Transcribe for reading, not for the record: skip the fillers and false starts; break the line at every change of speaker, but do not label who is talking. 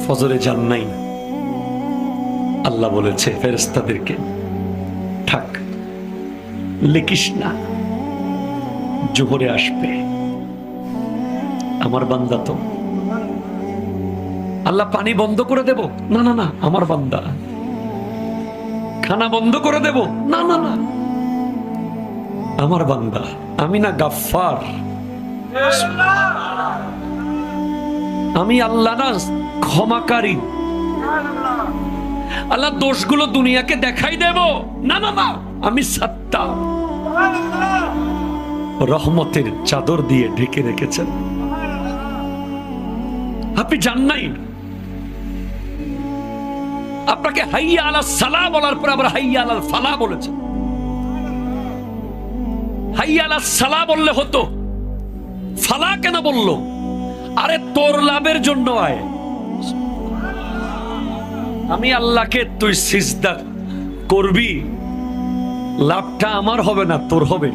ফজরে যান নাই, আল্লাহ বলেছে ফেরেশতাদেরকে, থাক, লিখিস না, জোহরে আসবে। আমার বান্দা তো। আল্লাহ পানি বন্ধ করে দেব? না না না, আমার বান্দা। খানা বন্ধ করে দেব? না না না, আমার বান্দা। আমি না গাফফার, আমি আল্লাহ না ক্ষমাকারী। আল্লাহ দোষগুলো দুনিয়াকে দেখাই দেব? না না না, আমি সাত্তার। রহমতের চাদর দিয়ে ঢেকে রেখেছেন। আপনি জান নাই, আপনাকে হাইয়া আলা সালাহ বলার পর আবার হাইয়া আলাল ফালাহ বলেছেন। হাইয়া আলা সালাহ বললে হতো, ফালাহ কেন বললো? আরে তোর লাভের জন্য আয়। আমি আল্লাহকে তুই সিজদা করবি, লাভটা আমার হবে না, তোর হবে।